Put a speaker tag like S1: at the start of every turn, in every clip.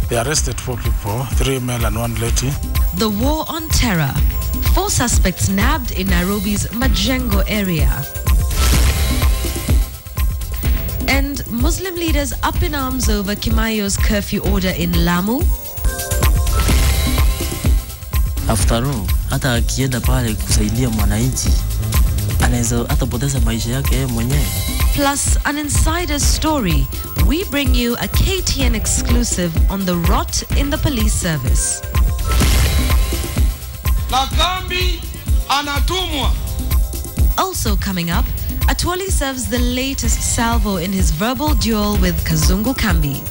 S1: They arrested 4 people, 3 male and 1 lady.
S2: The war on terror. 4 suspects nabbed in Nairobi's Majengo area. And Muslim leaders up in arms over Kimayo's curfew order in Lamu.
S3: After all, hata akienda pale kusaidia mwananchi anaweza atapoteza maisha yake mwenyewe.
S2: Plus an insider story. We bring you a KTN exclusive on the rot in the police service.
S4: Kambi anatumwa.
S2: Also coming up, Atwoli serves the latest salvo in his verbal duel with Kambi.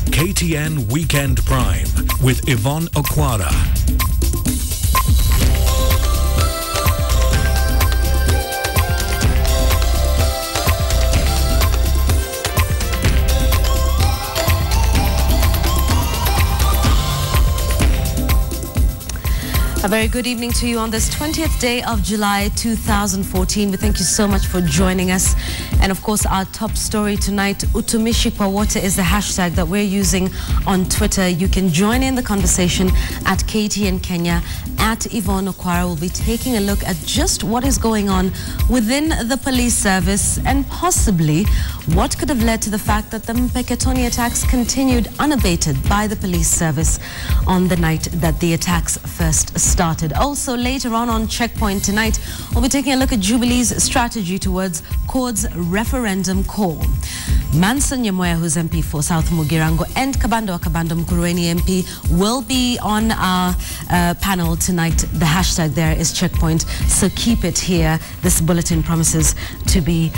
S5: KTN Weekend Prime with Yvonne Okwara.
S2: A very good evening to you on this 20th day of July 2014. We thank you so much for joining us. And of course, our top story tonight, utumishi wote, is the hashtag that we're using on Twitter. You can join in the conversation at KTN Kenya, at Yvonne Okwara. We'll be taking a look at just what is going on within the police service and possibly what could have led to the fact that the Mpeketoni attacks continued unabated by the police service on the night that the attacks first started. Also, later on Checkpoint tonight, we'll be taking a look at Jubilee's strategy towards Court's referendum call. Manson Nyamoya, who's MP for South Mugirango, and Kabando Akabando Mkuruweni MP will be on our panel tonight. The hashtag there is Checkpoint, so keep it here. This bulletin promises to be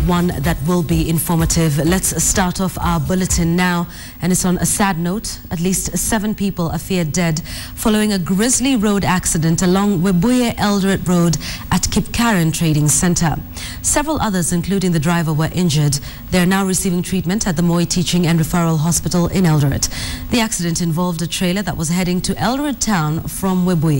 S2: one that will be informative. Let's start off our bulletin now, and it's on a sad note. At least 7 people are feared dead following a grisly road accident along Webuye Eldoret Road at Kipkaren Trading Center. Several others, including the driver, were injured. They are now receiving treatment at the Moi Teaching and Referral Hospital in Eldoret. The accident involved a trailer that was heading to Eldoret town from Webuye.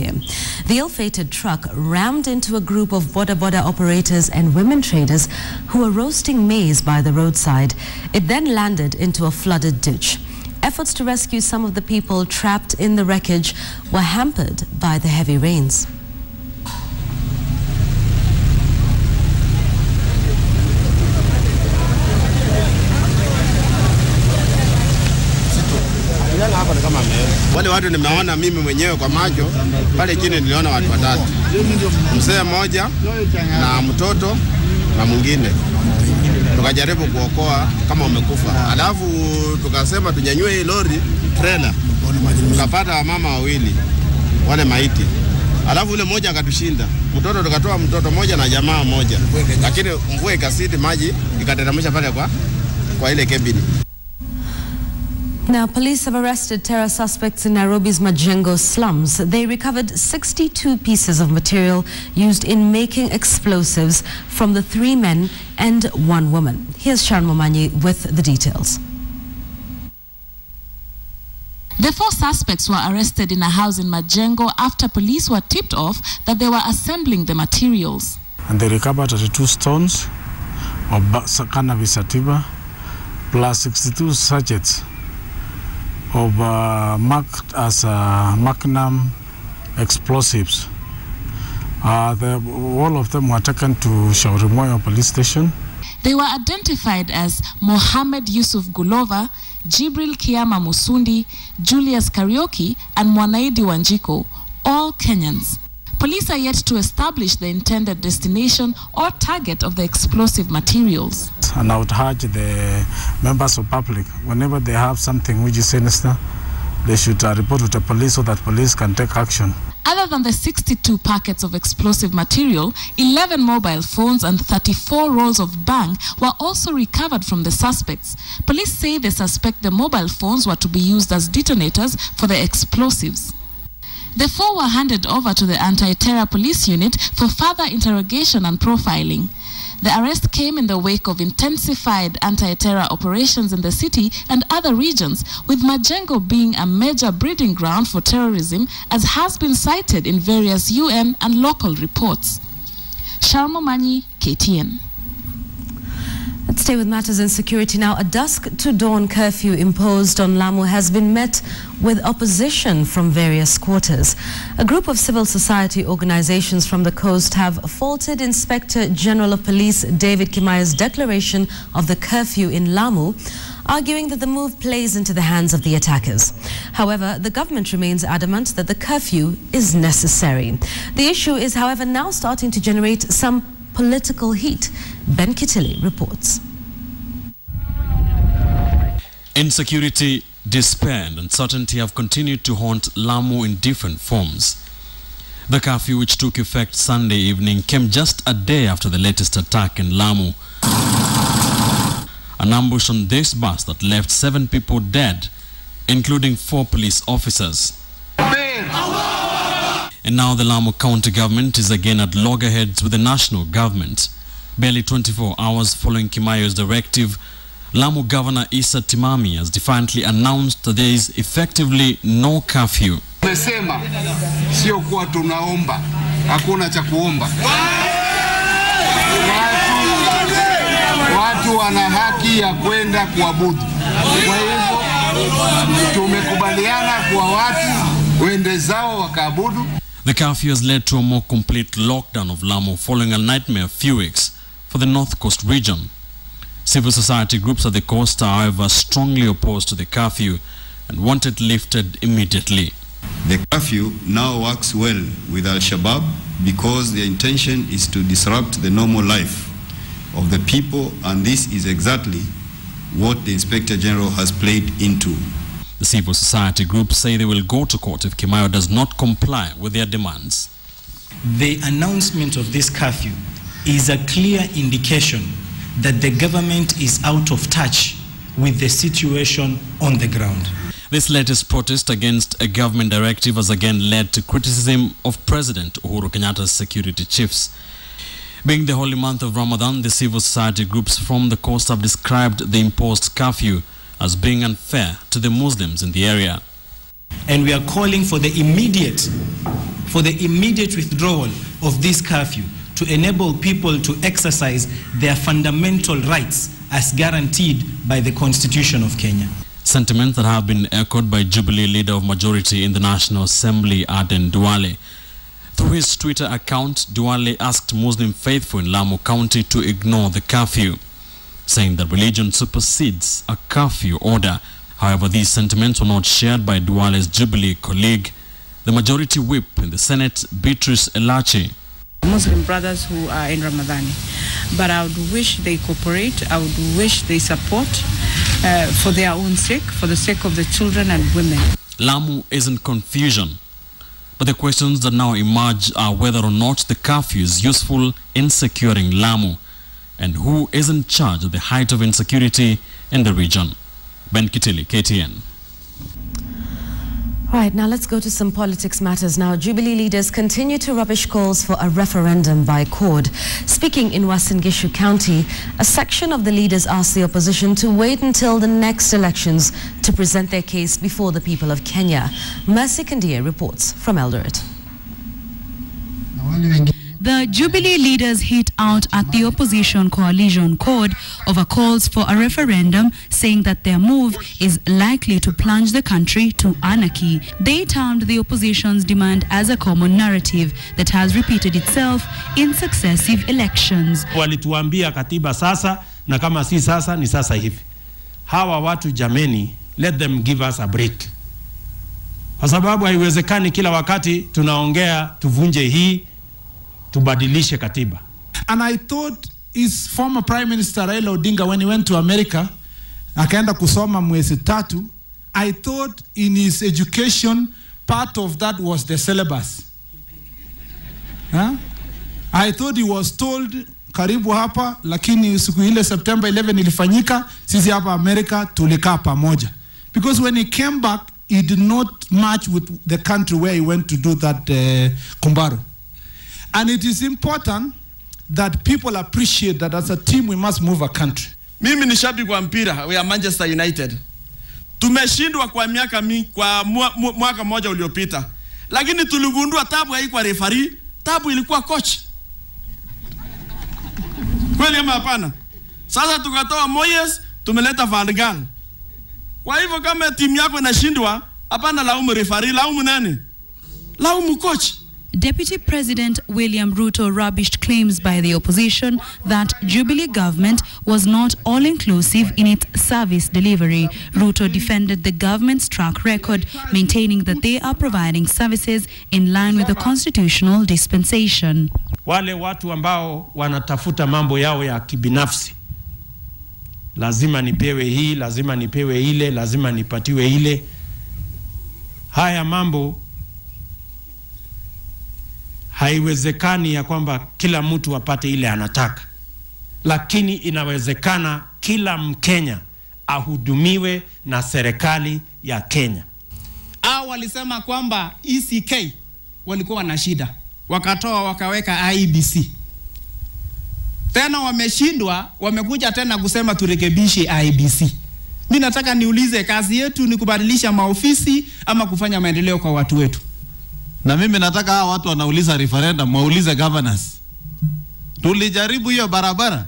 S2: The ill-fated truck rammed into a group of boda operators and women traders who were roasting maize by the roadside. It then landed into a flooded ditch. Efforts to rescue some of the people trapped in the wreckage were hampered by the heavy rains.
S6: Wale watu nimeona mimi mwenyewe kwa macho, pale chini niliona watu 3. Mzee mmoja na mtoto na mwingine. Tukajaribu kuokoa kama umekufa. Alafu tukasema tunyanyue hii lori trailer. Tukapata mama 2 wale maiti. Alafu ule mmoja akatushinda. Mtoto tukatoa mtoto mmoja na jamaa mmoja. Lakini mvua ikasidi, maji ikateremsha pale kwa ile cabin.
S2: Now, police have arrested terror suspects in Nairobi's Majengo slums. They recovered 62 pieces of material used in making explosives from the 3 men and 1 woman. Here's Sharon Momanyi with the details.
S7: The 4 suspects were arrested in a house in Majengo after police were tipped off that they were assembling the materials.
S1: And they recovered 32 stones of cannabis sativa plus 62 sachets of marked as Magnum explosives. All of them were taken to Shaurimoyo police station.
S7: They were identified as Mohammed Yusuf Gulova, Jibril Kiama Musundi, Julius Karaoke, and Mwanaidi Wanjiko, all Kenyans. Police are yet to establish the intended destination or target of the explosive materials.
S1: And I would urge the members of public, whenever they have something which is sinister, they should report to the police so that police can take action.
S7: Other than the 62 packets of explosive material, 11 mobile phones and 34 rolls of bang were also recovered from the suspects. Police say they suspect the mobile phones were to be used as detonators for the explosives. The 4 were handed over to the anti-terror police unit for further interrogation and profiling. The arrest came in the wake of intensified anti-terror operations in the city and other regions, with Majengo being a major breeding ground for terrorism, as has been cited in various UN and local reports. Sharma Manyi, KTN.
S2: Let's stay with matters in security now. A dusk to dawn curfew imposed on Lamu has been met with opposition from various quarters. A group of civil society organizations from the coast have faulted Inspector General of Police David Kimayo's declaration of the curfew in Lamu, arguing that the move plays into the hands of the attackers. However, the government remains adamant that the curfew is necessary. The issue is, however, now starting to generate some political heat. Ben Kitili reports.
S8: Insecurity, despair and uncertainty have continued to haunt Lamu in different forms. The curfew, which took effect Sunday evening, came just a day after the latest attack in Lamu. An ambush on this bus that left 7 people dead, including 4 police officers. And now the Lamu County government is again at loggerheads with the national government. Barely 24 hours following Kimayo's directive, Lamu Governor Issa Timami has defiantly announced that there is effectively no curfew.
S9: Tumesema sio kuwa tunaomba, hakuna cha kuomba. Watu wana haki ya kwenda kuabudu. Kwa hivyo tumekubaliana kwa watu wende zao wakaabudu.
S8: The curfew has led to a more complete lockdown of Lamu following a nightmare few weeks for the North Coast region. Civil society groups at the coast are, however, strongly opposed to the curfew and want it lifted immediately.
S10: The curfew now works well with Al-Shabaab because their intention is to disrupt the normal life of the people, and this is exactly what the Inspector General has played into.
S8: The civil society groups say they will go to court if Kimayo does not comply with their demands.
S11: The announcement of this curfew is a clear indication that the government is out of touch with the situation on the ground.
S8: This latest protest against a government directive has again led to criticism of President Uhuru Kenyatta's security chiefs. Being the holy month of Ramadan, the civil society groups from the coast have described the imposed curfew as being unfair to the Muslims in the area.
S11: And we are calling for the immediate withdrawal of this curfew to enable people to exercise their fundamental rights as guaranteed by the Constitution of Kenya.
S8: Sentiments that have been echoed by Jubilee leader of majority in the National Assembly, Aden Duale. Through his Twitter account, Duale asked Muslim faithful in Lamu County to ignore the curfew, saying that religion supersedes a curfew order. However, these sentiments were not shared by Duale's Jubilee colleague, the majority whip in the Senate, Beatrice Elachi.
S12: Muslim brothers who are in Ramadan, but I would wish they cooperate, I would wish they support for their own sake, for the sake of the children and women.
S8: Lamu is in confusion, but the questions that now emerge are whether or not the curfew is useful in securing Lamu, and who is in charge at the height of insecurity in the region. Ben Kitili, KTN.
S2: Right, now let's go to some politics matters now. Jubilee leaders continue to rubbish calls for a referendum by CORD. Speaking in Uasin Gishu County, a section of the leaders asked the opposition to wait until the next elections to present their case before the people of Kenya. Mercy Kandia reports from Eldoret.
S13: The Jubilee leaders hit out at the opposition coalition CORD over calls for a referendum, saying that their move is likely to plunge the country to anarchy. They termed the opposition's demand as a common narrative that has repeated itself in successive elections.
S14: Walituambia katiba sasa, na kama si sasa ni sasa hivi. Hawa watu jameni, let them give us a break. Kwa sababu haiwezekani kila wakati tunaongea tuvunje hii, tubadilishe katiba.
S15: And I thought his former Prime Minister Raila Odinga, when he went to America, akaenda kusoma mwezi 3, I thought in his education, part of that was the syllabus. Huh? I thought he was told, karibu hapa, lakini siku ile September 11 ilifanyika, sisi hapa America tulikaa pamoja. Because when he came back, he did not match with the country where he went to do that kumbaro. And it is important that people appreciate that as a team we must move a country.
S4: Mimi ni shabiki wa mpira wa Manchester United. Tumeshindwa kwa mwaka mmoja uliopita. Lakini tuligundua tabu haikuwa referee, tabu ilikuwa coach. Kweli ama hapana? Sasa tukatoa Moyes, tumeleta Van Gaal. Kwa hivyo kama timu yako inashindwa, hapana laumu referee, laumu nani? Laumu coach.
S13: Deputy President William Ruto rubbished claims by the opposition that Jubilee government was not all-inclusive in its service delivery. Ruto defended the government's track record, maintaining that they are providing services in line with the constitutional dispensation.
S14: Wale watu ambao wanatafuta mambo yao ya kibinafsi, lazima nipewe hii, lazima nipewe ile, lazima nipatiwe ile. Haya mambo haiwezekani ya kwamba kila mtu apate ile anataka, lakini inawezekana kila Mkenya ahudumiwe na serikali ya Kenya.
S16: Walisema kwamba ECK walikuwa na shida, wakatoa wakaweka IEBC. Tena wameshindwa, wamekuja tena kusema turekebishe IEBC. Mimi nataka niulize, kazi yetu ni kubadilisha maofisi ama kufanya maendeleo kwa watu wetu?
S17: Na mimi nataka hawa watu wanauliza referendum, waulize governors. Tulijaribu hiyo barabara.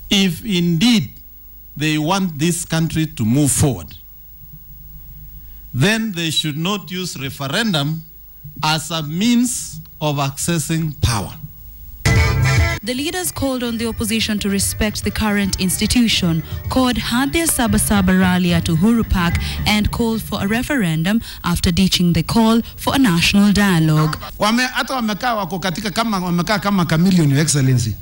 S17: If indeed they want this country to move forward, then they should not use referendum as a means of accessing power.
S13: The leaders called on the opposition to respect the current institution. CORD had their Sabasaba rally at Uhuru Park and called for a referendum after ditching the call for a national dialogue.
S15: Hata wamekaa wako katika kama wamekaa kama chameleon, your excellency.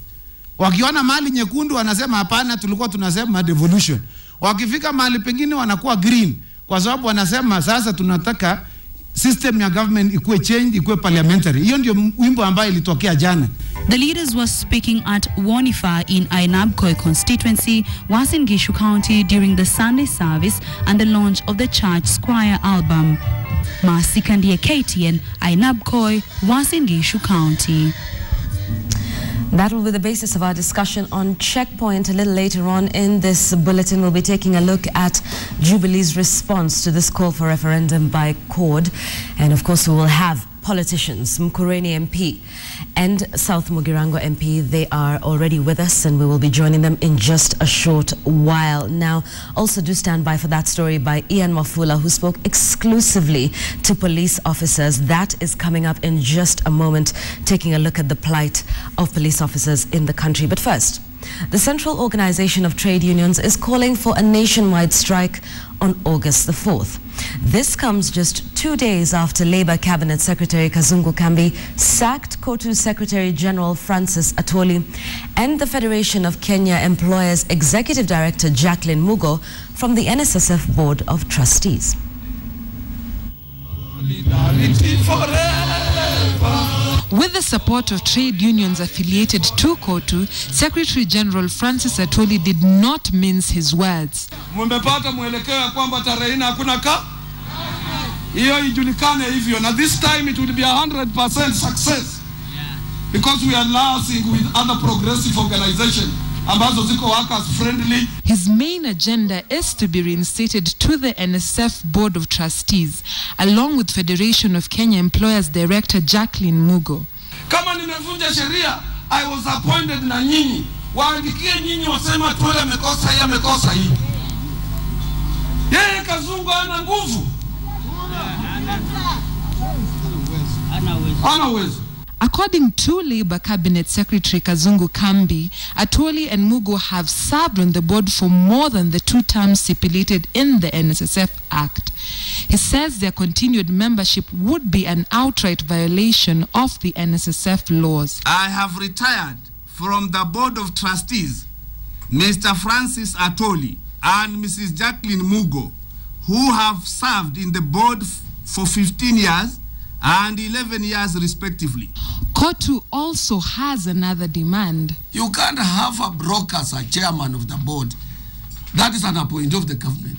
S15: Wakiona mali nyekundu wanasema hapana, tulikuwa tunasema devolution. Wakifika mahali pengine wanakuwa green kwa sababu wanasema sasa tunataka system ya government ikuwe change, ikuwe parliamentary. Hiyo ndio wimbo ambayo ilitokea jana.
S13: The leaders were speaking at Wanifa in Ainabkoi constituency, Uasin Gishu County during the Sunday service and the launch of the Church Squire album. Masikandia, KTN, Ainabkoi, Uasin Gishu County.
S2: That will be the basis of our discussion on Checkpoint. A little later on in this bulletin, we'll be taking a look at Jubilee's response to this call for referendum by CORD. And of course, we will have politicians, Mkureni MP and South Mugirango MP. They are already with us and we will be joining them in just a short while. Now, also do stand by for that story by Ian Wafula, who spoke exclusively to police officers. That is coming up in just a moment, taking a look at the plight of police officers in the country. But first, the Central Organization of Trade Unions is calling for a nationwide strike on August the 4th. This comes just 2 days after Labour Cabinet Secretary Kazungu Kambi sacked KOTU Secretary General Francis Atwoli and the Federation of Kenya Employers Executive Director Jacqueline Mugo from the NSSF Board of Trustees.
S18: With the support of trade unions affiliated to KOTU, Secretary General Francis Atwoli did not mince his words.
S19: Mmepata mwelekeo ya kwamba tarehe hakuna hiyo ijulikane hivyo, na this time it will be 100% success because we are liaising with other progressive organizations ambazo ziko workers friendly.
S18: His main agenda is to be reinstated to the NSF Board of Trustees, along with Federation of Kenya Employers Director Jacqueline Mugo.
S19: Kama nimevunja sheria, I was appointed na nyinyi. Waandikie nyinyi wasema Atwoli amekosa hii. Yeye Kazungu ana nguvu. Ana uwezo.
S18: According to Labour Cabinet Secretary Kazungu Kambi, Atwoli and Mugo have served on the board for more than the 2 terms stipulated in the NSSF Act. He says their continued membership would be an outright violation of the NSSF laws.
S9: I have retired from the Board of Trustees, Mr. Francis Atwoli and Mrs. Jacqueline Mugo, who have served in the board for 15 years and 11 years respectively.
S18: KOTU also has another demand.
S19: You can't have a broker as a chairman of the board. That is an appointment of the government.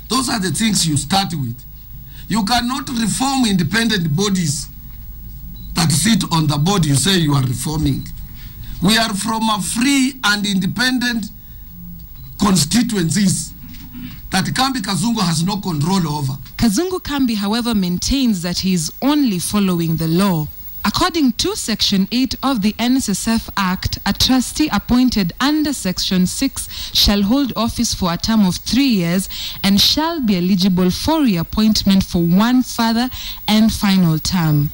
S19: Those are the things you start with. You cannot reform independent bodies that sit on the board you say you are reforming. We are from a free and independent constituencies that Kambi Kazungu has no control over.
S18: Kazungu Kambi, however, maintains that he is only following the law. According to Section 8 of the NSSF Act, a trustee appointed under Section 6 shall hold office for a term of 3 years and shall be eligible for reappointment for one further and final term.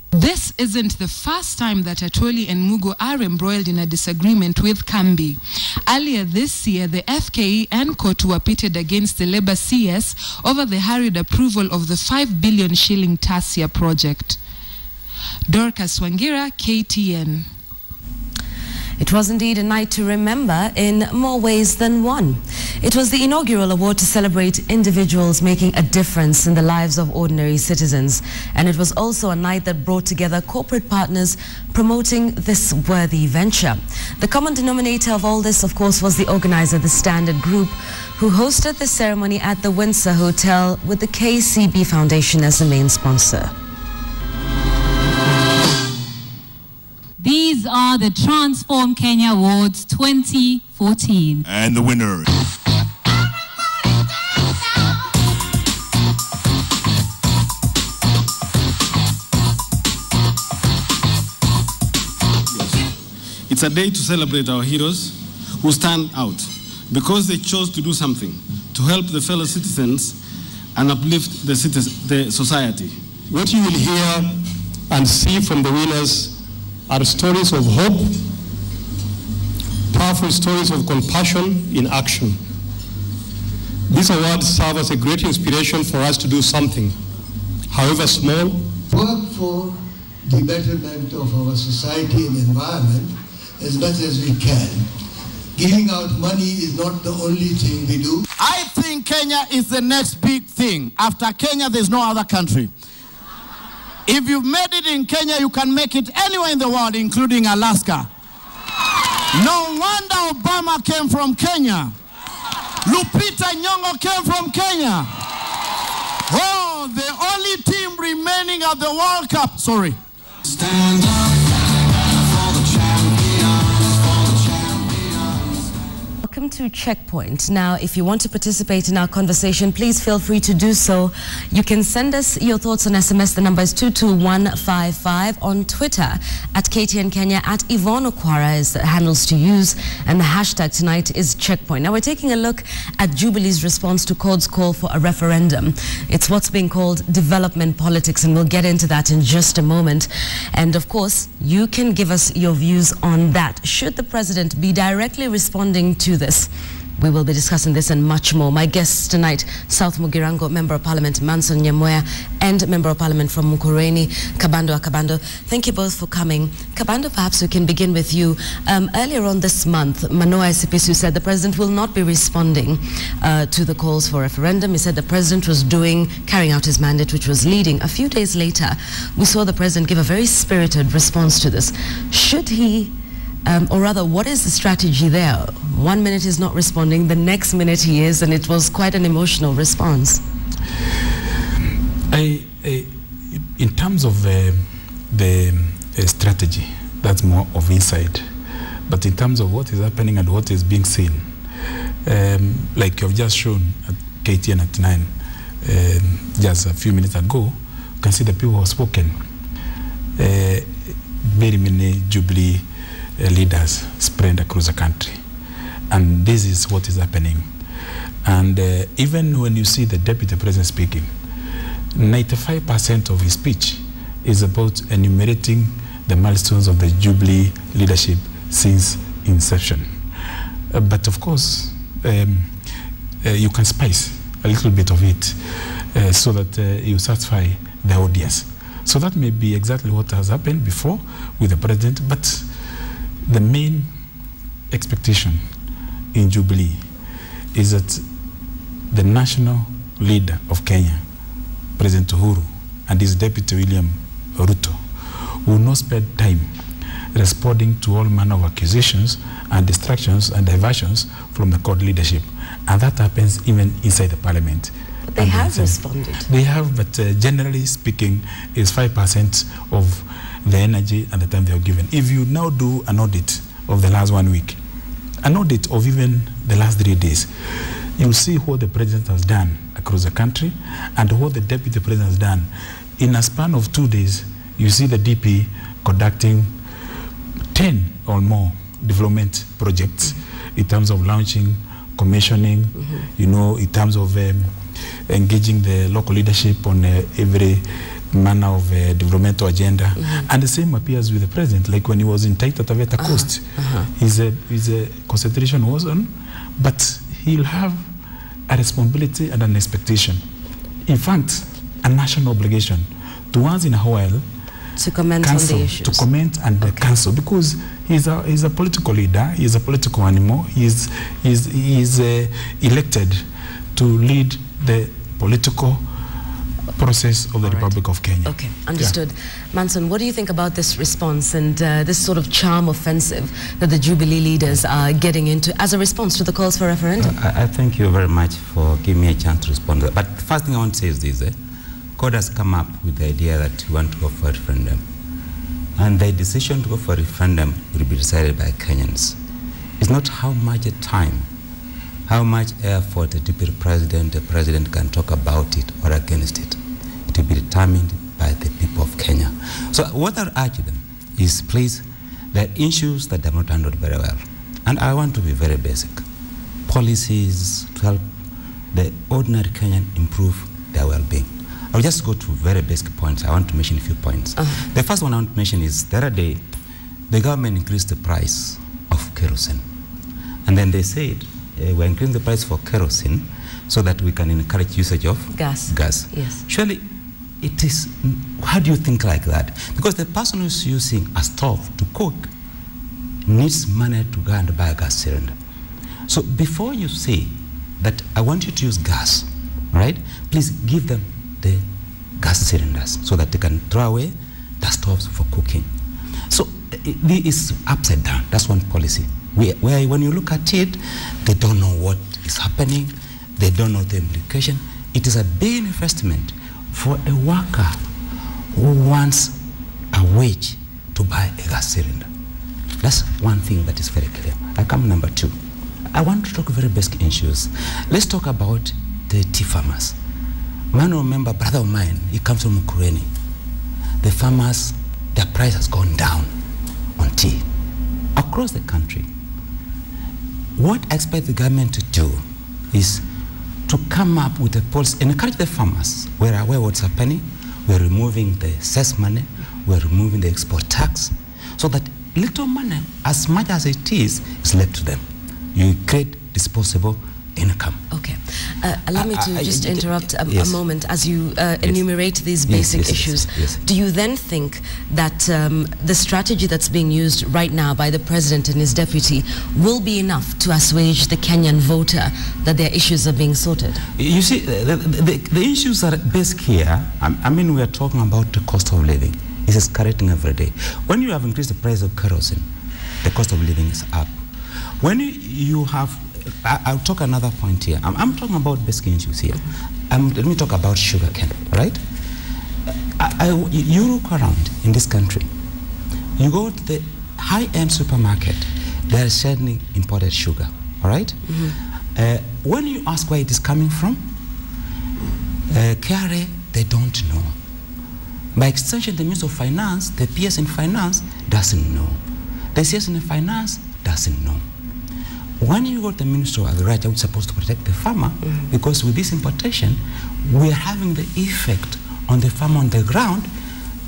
S18: This isn't the first time that Atwoli and Mugo are embroiled in a disagreement with Kambi. Earlier this year, the FKE and court were pitted against the Labour CS over the hurried approval of the 5 billion shilling Tasia project. Dorcas Wangira, KTN.
S2: It was indeed a night to remember in more ways than one. It was the inaugural award to celebrate individuals making a difference in the lives of ordinary citizens. And it was also a night that brought together corporate partners promoting this worthy venture. The common denominator of all this, of course, was the organizer, the Standard Group, who hosted the ceremony at the Windsor Hotel with the KCB Foundation as the main sponsor.
S20: These are the Transform Kenya Awards 2014.
S21: And the winner.
S22: It's a day to celebrate our heroes who stand out because they chose to do something to help the fellow citizens and uplift the society.
S23: What you will hear and see from the winners are stories of hope, powerful stories of compassion in action. These awards serve as a great inspiration for us to do something, however small.
S24: Work for the betterment of our society and environment as much as we can. Giving out money is not the only thing we do.
S25: I think Kenya is the next big thing. After Kenya, there's no other country. If you've made it in Kenya, you can make it anywhere in the world, including Alaska. No wonder Obama came from Kenya. Lupita Nyong'o came from Kenya. Oh, the only team remaining at the World Cup. Sorry. Stand up for the champions, for the champions.
S2: Welcome to Checkpoint. Now, if you want to participate in our conversation, please feel free to do so. You can send us your thoughts on SMS. The number is 22155. On Twitter, at KTN Kenya, at Yvonne Okwara is the handles to use. And the hashtag tonight is Checkpoint. Now, we're taking a look at Jubilee's response to CORD's call for a referendum. It's what's being called development politics, and we'll get into that in just a moment. And of course, you can give us your views on that. Should the president be directly responding to this? We will be discussing this and much more. My guests tonight, South Mugirango Member of Parliament Manson Nyamweya and Member of Parliament from Mukureni, Kabando Akabando. Thank you both for coming. Kabando, perhaps we can begin with you. Earlier on this month, Manoa Esipisu said the president will not be responding to the calls for referendum. He said the president was carrying out his mandate, which was leading. A few days later, we saw the president give a very spirited response to this. Should he or rather, what is the strategy there? 1 minute he's not responding, the next minute he is, and it was quite an emotional response.
S1: In terms of the strategy, that's more of insight. But in terms of what is happening and what is being seen, like you've just shown at KTN at 9, just a few minutes ago, you can see the people who have spoken. Very many Jubilee leaders spread across the country, and this is what is happening. And even when you see the deputy president speaking, 95% of his speech is about enumerating the milestones of the Jubilee leadership since inception. But of course, you can spice a little bit of it so that you satisfy the audience. So that may be exactly what has happened before with the president, but the main expectation in Jubilee is that the national leader of Kenya, President Uhuru, and his deputy William Ruto will not spend time responding to all manner of accusations and distractions and diversions from the CORD leadership. And that happens even inside the parliament.
S2: But they have responded.
S1: They have, but generally speaking, is 5% of the energy and the time they are given. If you now do an audit of the last 1 week, an audit of even the last 3 days, you'll see what the president has done across the country and what the deputy president has done. In a span of 2 days, you see the DP conducting 10 or more development projects in terms of launching, commissioning, you know, in terms of engaging the local leadership on every manner of developmental agenda. And the same appears with the president, like when he was in Taita Taveta Coast. His concentration was on, but he'll have a responsibility and an expectation. In fact, a national obligation to once in a while
S2: to comment on the issues.
S1: To comment and cancel, because he's a political leader, he's a political animal, he's elected to lead the political process of the Republic of Kenya.
S2: Okay, understood. Manson, what do you think about this response and this sort of charm offensive that the Jubilee leaders are getting into as a response to the calls for referendum?
S3: I thank you very much for giving me a chance to respond to that. But the first thing I want to say is this. God has come up with the idea that we want to go for a referendum. And the decision to go for a referendum will be decided by Kenyans. It's not how much time, how much effort the deputy president, the president can talk about it or against it. It will be determined by the people of Kenya. So what I urge them is, please, there are issues that are not handled very well. And I want to be very basic. Policies to help the ordinary Kenyan improve their well-being. I'll just go to very basic points. I want to mention a few points. The first one I want to mention is the other day, the government increased the price of kerosene. And then they said, we're increasing the price for kerosene so that we can encourage usage of
S2: gas.
S3: Yes. Surely, it is, how do you think like that? Because the person who's using a stove to cook needs money to go and buy a gas cylinder. So before you say that I want you to use gas, right? Please give them the gas cylinders so that they can throw away the stoves for cooking. So it is upside down. That's one policy. Where when you look at it, they don't know what is happening. They don't know the implication. It is a big investment for a worker who wants a wage to buy a gas cylinder. That's one thing that is very clear. I come number two. I want to talk very basic issues. Let's talk about the tea farmers. Man, remember, brother of mine, he comes from Mukureni. The farmers, their price has gone down on tea across the country. What I expect the government to do is to come up with a policy and encourage the farmers. We're aware what's happening. We're removing the cess money. We're removing the export tax, so that little money, as much as it is left to them. You create disposable income.
S2: Okay. Allow me to just interrupt a moment as you enumerate these basic issues. Do you then think that the strategy that's being used right now by the president and his deputy will be enough to assuage the Kenyan voter that their issues are being sorted?
S3: You see, the issues are basic here. I mean, we are talking about the cost of living. It is escalating every day. When you have increased the price of kerosene, the cost of living is up. When you have, I'll talk another point here. I'm talking about basic issues here. Let me talk about sugar cane, right? You look around in this country, you go to the high-end supermarket, they are selling imported sugar, all right? When you ask where it is coming from, KRA, they don't know. By extension, the Minister of Finance, the PS in Finance, doesn't know. The CS in Finance doesn't know. When you go to the Minister of Agriculture, which is supposed to protect the farmer, because with this importation, we are having the effect on the farmer on the ground.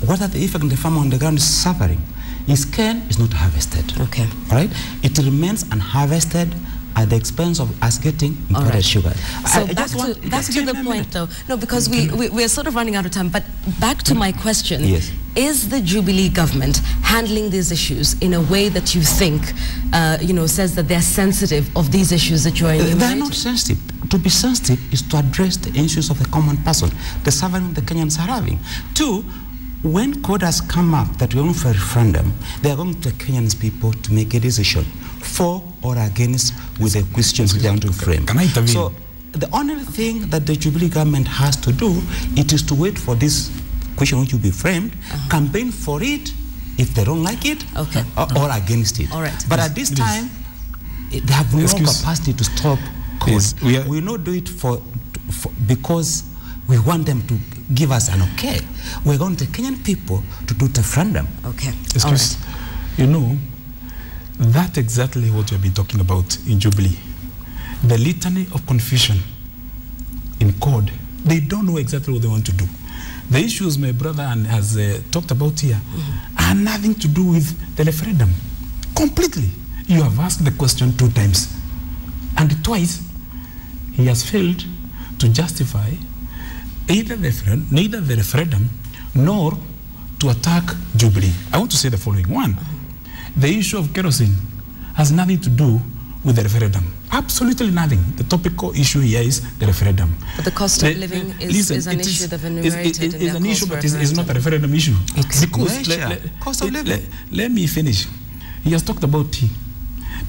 S3: What are the effect on the farmer on the ground is suffering? His cane is not harvested.
S2: Okay.
S3: All right? It remains unharvested at the expense of us getting imported sugar.
S2: So back to the point, though. No, because we're sort of running out of time. But back to my question.
S3: Yes.
S2: Is the Jubilee government handling these issues in a way that you think, says that they're sensitive of these issues that you're enumerating?
S3: They're not sensitive. To be sensitive is to address the issues of the common person, the suffering the Kenyans are having. Two, when code has come up that we're going for a referendum, they are going to the Kenyans people to make a decision for or against with the questions we want to frame.
S1: Can I intervene?
S3: So the only thing that the Jubilee government has to do, it is to wait for this question which will be framed, campaign for it if they don't like it, or against it.
S2: All right.
S3: But at this time, they have no capacity to stop code. We will not do it because We want them to give us an okay. We want the Kenyan people to do the referendum.
S2: Okay.
S1: Excuse, you know, that's exactly what we have been talking about in Jubilee. The litany of confusion in code. They don't know exactly what they want to do. The issues my brother has talked about here are nothing to do with the referendum. Completely. You have asked the question 2 times. And twice, he has failed to justify either the referendum nor to attack Jubilee. I want to say the following. 1, the issue of kerosene has nothing to do with the referendum. Absolutely nothing. The topical issue here is the referendum.
S2: But the cost of living is an issue they've enumerated.
S1: It's an issue, but it's not a referendum issue.
S2: Okay.
S1: Because
S3: cost of living.
S1: Let me finish. He has talked about tea.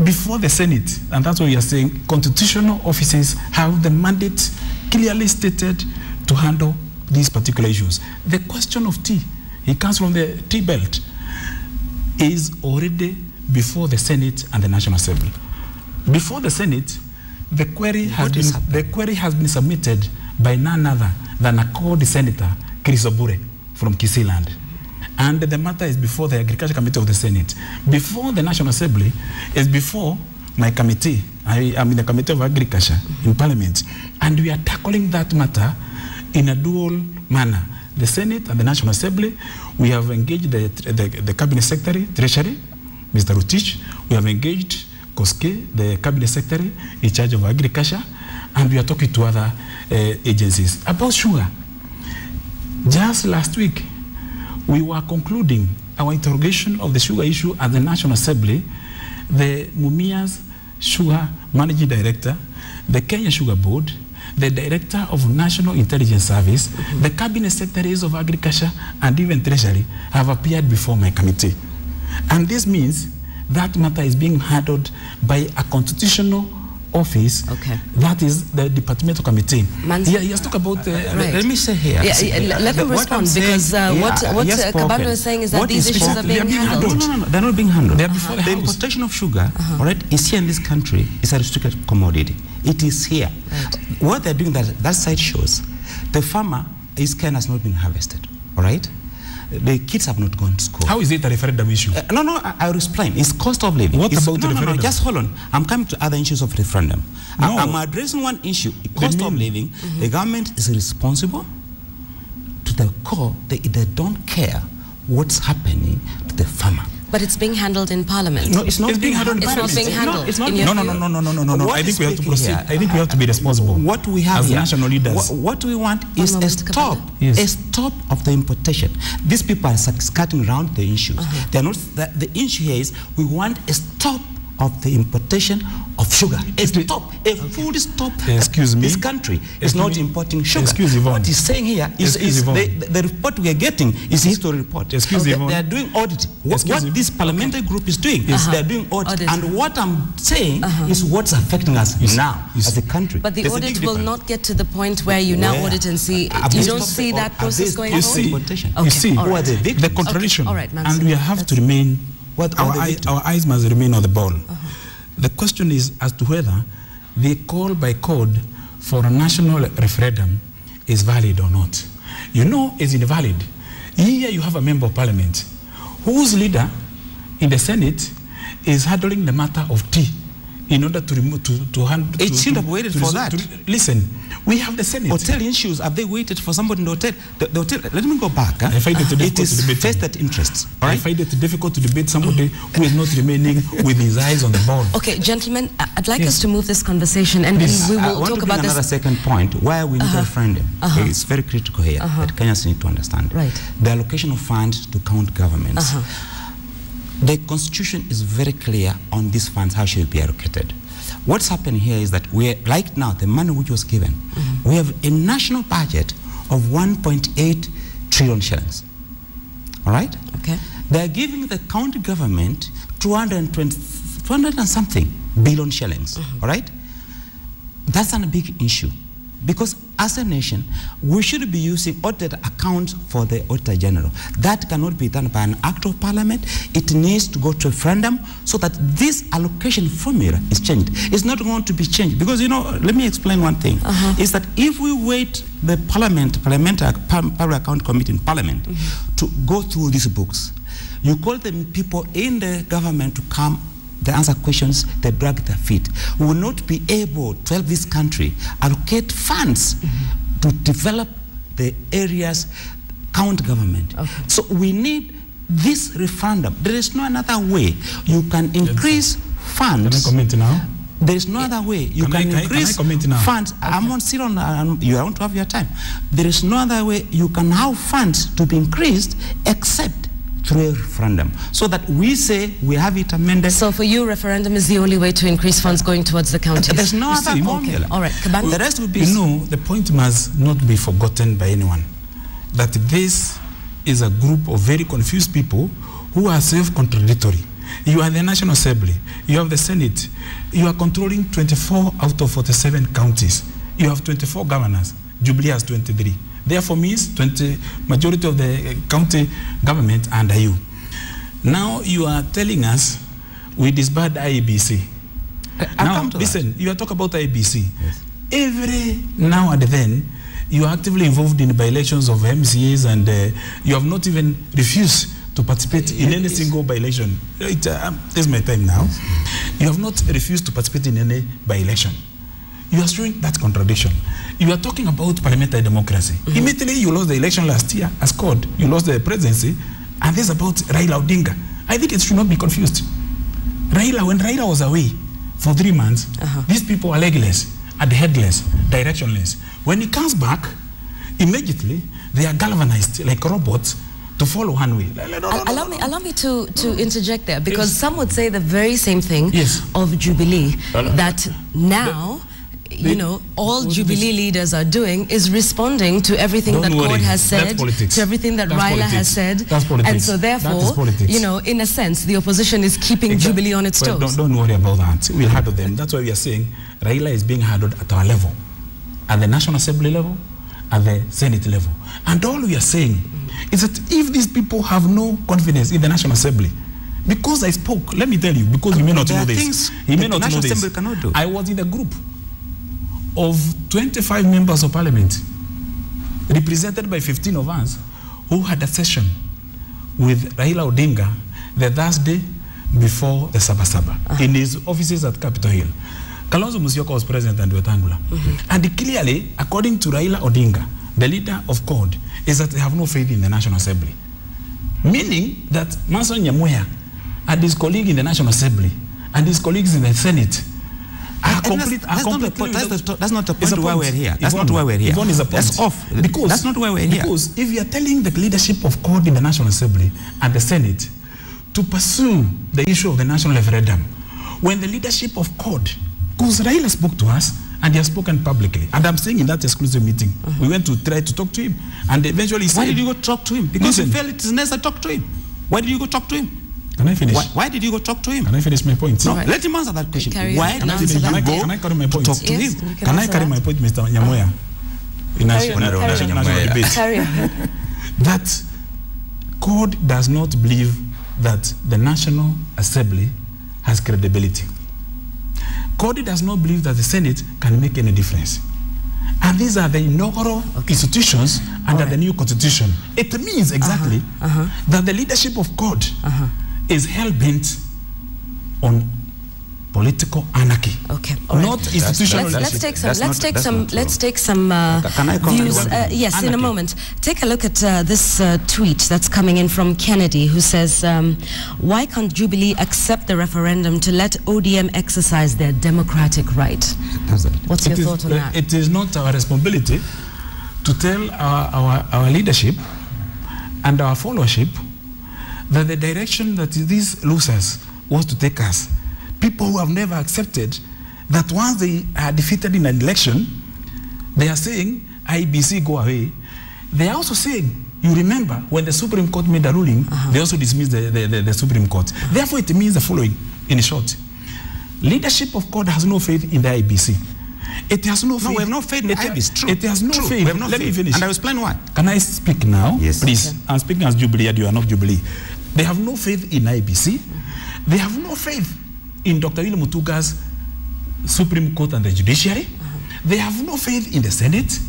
S1: Before the Senate, and that's what we are saying, constitutional offices have the mandate clearly stated to handle these particular issues. The question of tea, it comes from the tea belt, is already before the Senate and the National Assembly. Before the Senate, the query has been submitted by none other than a called Senator Chris Obure from Kisiland. And the matter is before the Agriculture Committee of the Senate. Before the National Assembly is before my committee. I am in the Committee of Agriculture in Parliament. And we are tackling that matter in a dual manner. The Senate and the National Assembly, we have engaged the Cabinet Secretary, Treasury, Mr. Rutich. We have engaged Koske, the Cabinet Secretary in charge of Agriculture, and we are talking to other agencies. About sugar, just last week, we were concluding our interrogation of the sugar issue at the National Assembly. The Mumia's Sugar Managing Director, the Kenya Sugar Board, the Director of National Intelligence Service, the Cabinet Secretaries of Agriculture, and even Treasury have appeared before my committee. And this means that matter is being handled by a constitutional office.
S2: Okay.
S1: That is the departmental committee. Yeah, he has talked about.
S3: Let me say here.
S2: Let him respond, because what Kabando is saying is that these issues are being handled.
S3: No, they're not being handled.
S1: They're before the
S3: importation of sugar, all right, is here in this country. It's a restricted commodity. It is here. Right. What they're doing, that side shows, the farmer, his cane has not been harvested, all right? The kids have not gone to school.
S1: How is it a referendum issue?
S3: I'll explain. It's cost of living.
S1: What about the referendum?
S3: No, just hold on. I'm coming to other issues of referendum. No. I'm addressing one issue, cost of living. The government is responsible to the core. They don't care what's happening to the farmer.
S2: But it's being handled in Parliament.
S3: No, it's not being handled in Parliament.
S2: It's not being handled.
S3: It's not.
S1: No. I think we have to proceed. I think we have to be responsible.
S3: What we have
S1: as
S3: here,
S1: national leaders.
S3: What we want is a stop.
S1: Yes.
S3: A stop of the importation. These people are skirting around the issues. They are not. The issue here is we want a stop of the importation of sugar. A full stop.
S1: Excuse me.
S3: This country is not importing sugar.
S1: Excuse me.
S3: What he's saying here is the report we are getting is a history report.
S1: Excuse me.
S3: They are doing audit. What this parliamentary group is doing is they are doing audit. And what I'm saying is what's affecting us now as a country.
S2: But the audit will not get to the point where you now audit and see. You don't see that process going forward?
S1: You see, the contradiction. And we have to remain. Our eyes must remain on the ball. The question is as to whether the call by code for a national referendum is valid or not. You know, it's invalid. Here you have a member of parliament whose leader in the Senate is handling the matter of tea in order to remove
S3: It shouldn't have waited for that.
S1: Listen, we have the Senate.
S3: Hotel issues, have they waited for somebody in the hotel? The hotel, let me go back.
S1: I find it difficult
S3: to debate vested interests. Right?
S1: I find it difficult to debate somebody who is not remaining with his eyes on the ball.
S2: Okay, gentlemen, I'd like us to move this conversation, and we will talk about this.
S3: Another second point, why we need a referendum. It's very critical here that Kenyans need to understand.
S2: Right.
S3: The allocation of funds to county governments. The constitution is very clear on these funds, how should be allocated. What's happening here is that right now, the money which was given, we have a national budget of 1.8 trillion shillings. All right?
S2: Okay.
S3: They're giving the county government 200 and something billion shillings. All right? That's not a big issue. Because as a nation, we should be using audited account for the Auditor General. That cannot be done by an act of parliament. It needs to go to a referendum so that this allocation formula is changed. It's not going to be changed because, you know, let me explain one thing. Is that if we wait the parliamentary public account committee in parliament to go through these books, you call them people in the government to come, they answer questions, they drag their feet. We will not be able to help this country allocate funds to develop the areas, county government. So we need this referendum. There is no another way you can increase funds.
S1: Can I comment now?
S3: There is no other way you can increase funds. I'm on still on. You want to have your time. There is no other way you can have funds to be increased except through a referendum, so that we say we have it amended.
S2: So for you, referendum is the only way to increase funds going towards the counties?
S3: There's no other formula.
S2: All right, Kabang.
S1: The rest will be... You know, the point must not be forgotten by anyone, that this is a group of very confused people who are self-contradictory. You are the National Assembly, you have the Senate, you are controlling 24 out of 47 counties. You have 24 governors, Jubilee has 23. Therefore means majority of the county government under you. Now you are telling us we disband IEBC. Now listen, you are talking about IEBC. Yes. Every now and then you are actively involved in by-elections of MCAs and you have not even refused to participate in any single by-election. This is my time now. You have not refused to participate in any by-election. You are showing that contradiction. You are talking about parliamentary democracy. Immediately you lost the election last year as CORD. You lost the presidency, and this is about Raila Odinga. I think it should not be confused. When Raila was away for 3 months, these people are legless, are headless, directionless. When he comes back, immediately they are galvanized like robots to follow one way.
S2: Allow me to interject there, because some would say the very same thing of Jubilee, that now you know, all Jubilee leaders are doing is responding to everything that CORD has said, to everything that Raila has said. And so therefore, you know, in a sense, the opposition is keeping Jubilee on its toes.
S1: Don't worry about that. We'll handle them. That's why we are saying Raila is being handled at our level, at the National Assembly level, at the Senate level. And all we are saying is that if these people have no confidence in the National Assembly, because I spoke, let me tell you, because you may not know this. You may not know this. I was in a group of 25 members of parliament, represented by 15 of us, who had a session with Raila Odinga the Thursday before the Sabasaba in his offices at Capitol Hill. Kalonzo Musyoka was present and Wetangula. And clearly, according to Raila Odinga, the leader of CORD, is that they have no faith in the National Assembly. Meaning that Manson Nyamoya and his colleague in the National Assembly and his colleagues in the Senate that's not the point why we're here. That's not why we're here. That's off. Because that's not why we're here. Because if you are telling the leadership of CORD in the National Assembly and the Senate to pursue the issue of the national referendum, when the leadership of CORD, because Raila spoke to us and he has spoken publicly, and I'm saying in that exclusive meeting, we went to try to talk to him, and eventually he said,
S3: why did you go talk to him? Because you felt it is necessary to talk to him. Why did you go talk to him?
S1: Can I finish?
S3: Why did you go talk to him?
S1: Can I finish my point?
S3: No, let him answer that question. Why did you go
S1: can I carry my point?
S3: Talk to him?
S1: Can I carry my point, Mr. Nyamoya? That CORD does not believe that the National Assembly has credibility. CORD does not believe that the Senate can make any difference. And these are the inaugural institutions under the new constitution. It means exactly that the leadership of CORD is hell-bent on political anarchy. Not institutional.
S2: Let's take some views. Yes, in a moment. Take a look at this tweet that's coming in from Kennedy, who says, why can't Jubilee accept the referendum to let ODM exercise their democratic right? What's your thought on that?
S1: It is not our responsibility to tell our leadership and our followership that the direction that these losers want to take us, people who have never accepted that once they are defeated in an election, they are saying, IBC go away. They are also saying, you remember, when the Supreme Court made a ruling, they also dismissed the Supreme Court. Therefore, it means the following, in short. Leadership of CORD has no faith in the IBC. It has no faith.
S3: No, we have no faith in the IBC. True.
S1: It has no
S3: True.
S1: faith.
S3: We have no
S1: Let
S3: faith.
S1: me finish.
S3: And I will explain why.
S1: Can I speak now?
S3: Yes.
S1: Please.
S3: Okay.
S1: I'm speaking as Jubilee, and you are not Jubilee. They have no faith in IBC. They have no faith in Dr. William Mutuga's Supreme Court and the judiciary. They have no faith in the Senate.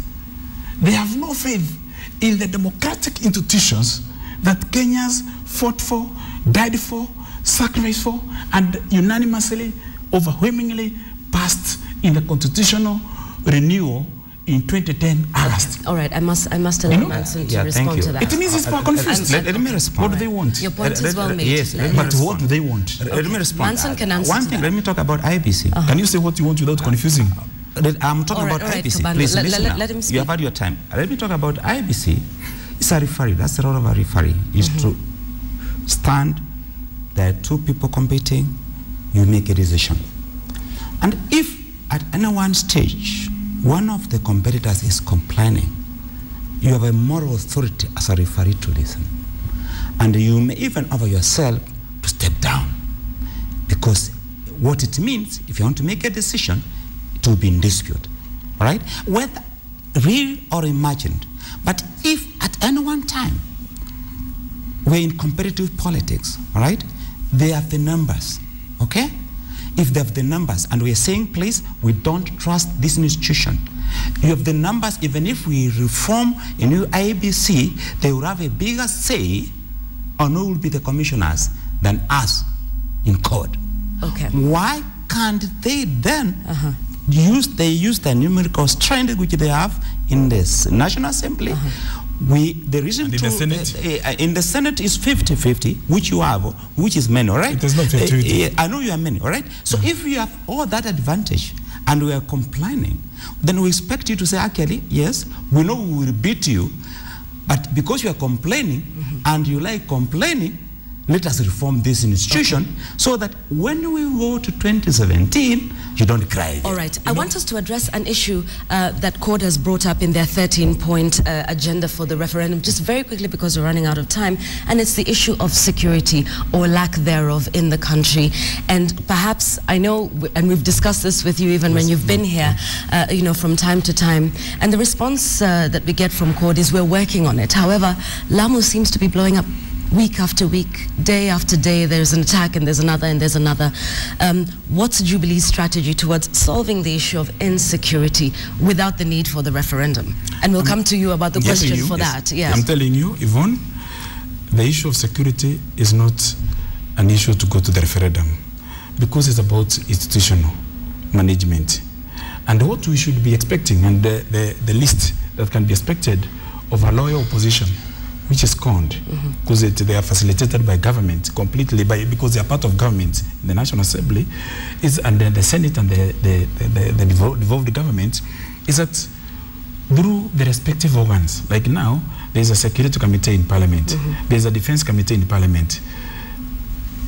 S1: They have no faith in the democratic institutions that Kenyans fought for, died for, sacrificed for, and unanimously, overwhelmingly passed in the constitutional renewal in 2010 August.
S2: All right, I must allow Manson to respond to that.
S1: It means it's power confused.
S3: Let me respond.
S1: What do they want?
S2: Your point is well made.
S3: Yes,
S1: but what do they want?
S3: Let me respond.
S2: Manson can answer
S3: One thing, let me talk about IBC.
S1: Can you say what you want without confusing?
S3: I'm talking about IBC.
S2: Kabano.
S3: Please listen now.
S2: Let him speak.
S3: You have had your time. Let me talk about IBC. It's a referee. That's the role of a referee. Is to stand. There are two people competing. You make a decision. And if at any one stage one of the competitors is complaining, you have a moral authority as a referee to listen. And you may even offer yourself to step down. Because what it means, if you want to make a decision, it will be in dispute. All right? Whether real or imagined. But if at any one time we're in competitive politics, all right, they have the numbers, okay? If they have the numbers and we're saying, please, we don't trust this institution. You have the numbers, even if we reform a new IBC, they will have a bigger say on who will be the commissioners than us in court.
S2: Okay.
S3: Why can't they then use the numerical strength which they have in this National Assembly? The reason
S1: and in
S3: to,
S1: the Senate?
S3: In the Senate is 50-50, which you have, which is many, all right?
S1: It is not 50-50.
S3: I know you are many, all right? So if you have all that advantage and we are complaining, then we expect you to say, actually, yes, we know we will beat you, but because you are complaining and you like complaining, let us reform this institution so that when we go to 2017, you don't cry again.
S2: All right. I want us to address an issue that court has brought up in their 13-point agenda for the referendum, just very quickly because we're running out of time, and it's the issue of security or lack thereof in the country. And perhaps, I know, and we've discussed this with you even when you've been here, you know, from time to time, and the response that we get from court is we're working on it. However, Lamu seems to be blowing up week after week, day after day. There's an attack and there's another and there's another. What's Jubilee's strategy towards solving the issue of insecurity without the need for the referendum? And we'll come to you about the question for that. Yes.
S1: I'm telling you, Yvonne, the issue of security is not an issue to go to the referendum because it's about institutional management. And what we should be expecting, and the list that can be expected of a loyal opposition, which is conned, because they are facilitated by government completely, because they are part of government in the National Assembly, and then the Senate and the devolved government, is that through the respective organs, like now, there's a security committee in Parliament, there's a defense committee in Parliament,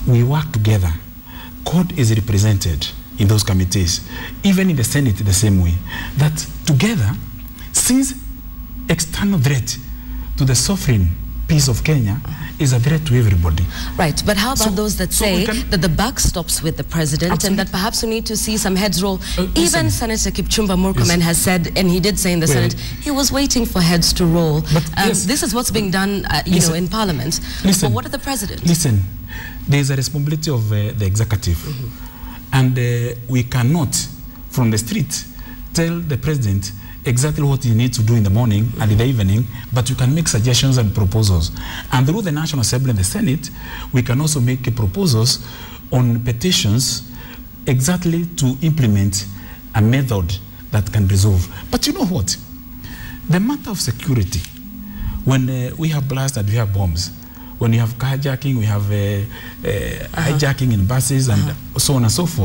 S1: we work together. Court is represented in those committees, even in the Senate the same way, that together, since external threat to the sovereign peace of Kenya is a threat to everybody.
S2: Right, but how about those that say that the buck stops with the president and that perhaps we need to see some heads roll? Even Senator Kipchumba Murkomen has said, and he did say in the Senate, he was waiting for heads to roll. This is what's being done, you know, in Parliament. But what of the president?
S1: Listen, there is a responsibility of the executive, and we cannot, from the street, tell the president exactly what you need to do in the morning and in the evening, but you can make suggestions and proposals. And through the National Assembly and the Senate, we can also make proposals on petitions exactly to implement a method that can resolve. But you know what? The matter of security, when we have blasts and we have bombs, when you have carjacking, we have hijacking in buses and so on and so forth,